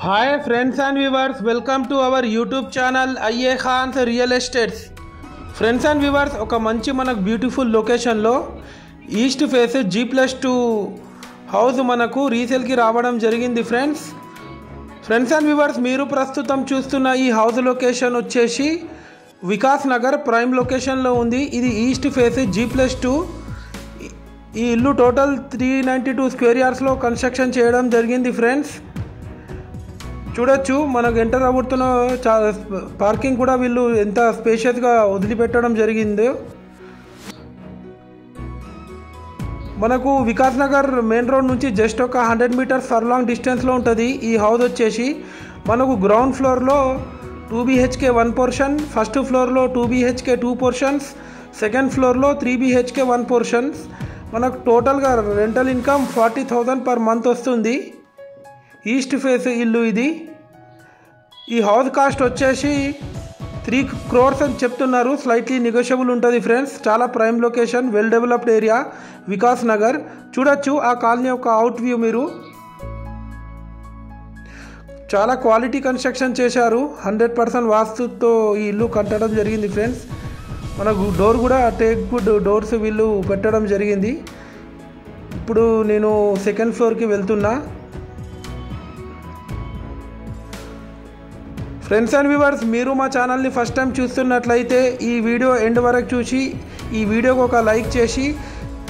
Hi friends and viewers, welcome to our YouTube channel IA Khans Real Estates. Friends and viewers, ఒక మంచి మనకు beautiful లొకేషన్లో east face G+2 house మనకు రీసేల్కి రావడం జరిగింది ఫ్రెండ్స్ అండ్ వ్యూవర్స్, మీరు ప్రస్తుతం చూస్తున్న ఈ హౌస్ లొకేషన్ వచ్చేసి వికాస్ నగర్ ప్రైమ్ లొకేషన్లో ఉంది. ఇది ఈస్ట్ ఫేస్ G+2. ఈ ఇల్లు టోటల్ 392 స్క్వేర్ యార్డ్స్లో కన్స్ట్రక్షన్ చేయడం జరిగింది ఫ్రెండ్స్. చూడొచ్చు, మనకు ఎంటర్ అవుతున్న పార్కింగ్ కూడా వీళ్ళు ఎంత స్పేషియస్గా వదిలిపెట్టడం జరిగిందో. మనకు వికాస్ నగర్ మెయిన్ రోడ్ నుంచి జస్ట్ ఒక 100 మీటర్స్ ఫర్లాంగ్ డిస్టెన్స్లో ఉంటుంది ఈ హౌస్ వచ్చేసి. మనకు గ్రౌండ్ ఫ్లోర్లో 2 BHK 1 పోర్షన్, ఫస్ట్ ఫ్లోర్లో 2 BHK 2 పోర్షన్స్, సెకండ్ ఫ్లోర్లో 3 BHK 1 పోర్షన్స్. మనకు టోటల్గా రెంటల్ ఇన్కమ్ 40,000 పర్ మంత్ వస్తుంది. ఈస్ట్ ఫేస్ ఇల్లు ఇది. ఈ హౌస్ కాస్ట్ వచ్చేసి 3 crores అని చెప్తున్నారు. స్లైట్లీ నెగోషియబుల్ ఉంటుంది ఫ్రెండ్స్. చాలా prime location, well developed area Vikas Nagar. చూడొచ్చు ఆ కాలనీ యొక్క అవుట్ వ్యూ. మీరు చాలా క్వాలిటీ కన్స్ట్రక్షన్ చేశారు. 100% వాస్తుతో ఈ ఇల్లు కట్టడం జరిగింది ఫ్రెండ్స్. మనకు డోర్ కూడా టేక్ వుడ్ డోర్స్ వీళ్ళు పెట్టడం జరిగింది. ఇప్పుడు నేను సెకండ్ ఫ్లోర్కి వెళ్తున్నా. ఫ్రెండ్స్ అండ్ వ్యూవర్స్, మీరు మా ఛానల్ని ఫస్ట్ టైం చూస్తున్నట్లయితే ఈ వీడియో ఎండ్ వరకు చూసి ఈ వీడియోకి ఒక లైక్ చేసి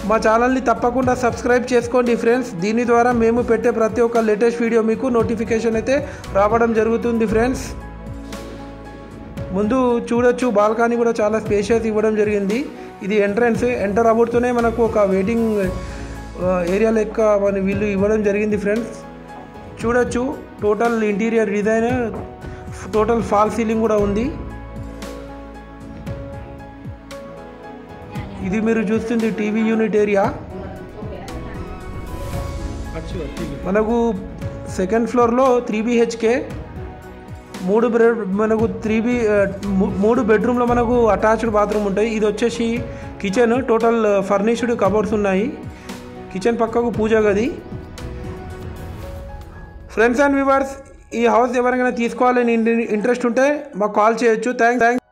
మా ఛానల్ని తప్పకుండా సబ్స్క్రైబ్ చేసుకోండి ఫ్రెండ్స్. దీని ద్వారా మేము పెట్టే ప్రతి ఒక్క లేటెస్ట్ వీడియో మీకు నోటిఫికేషన్ అయితే రావడం జరుగుతుంది ఫ్రెండ్స్. ముందు చూడొచ్చు, బాల్కనీ కూడా చాలా స్పేషియస్ ఇవ్వడం జరిగింది. ఇది ఎంట్రన్స్. ఎంటర్ అవుతూనే మనకు ఒక వెయిటింగ్ ఏరియా లెక్క వీళ్ళు ఇవ్వడం జరిగింది ఫ్రెండ్స్. చూడొచ్చు, total interior design, total fall ceiling కూడా ఉంది. ఇది మీరు చూస్తుంది టీవీ యూనిట్ ఏరియా. మనకు సెకండ్ ఫ్లోర్లో 3 BHK, 3 బెడ్రూమ్లో మనకు అటాచ్డ్ బాత్రూమ్ ఉంటాయి. ఇది వచ్చేసి కిచెన్. టోటల్ ఫర్నిష్డ్ కబోర్డ్స్ ఉన్నాయి. కిచెన్ పక్కకు పూజ గది. ఫ్రెండ్స్ అండ్ వ్యూవర్స్, ఈ హౌస్ ఎవరికైనా తీసుకోవాలని ఇంట్రెస్ట్ ఉంటే మాకు కాల్ చేయొచ్చు. థ్యాంక్స్.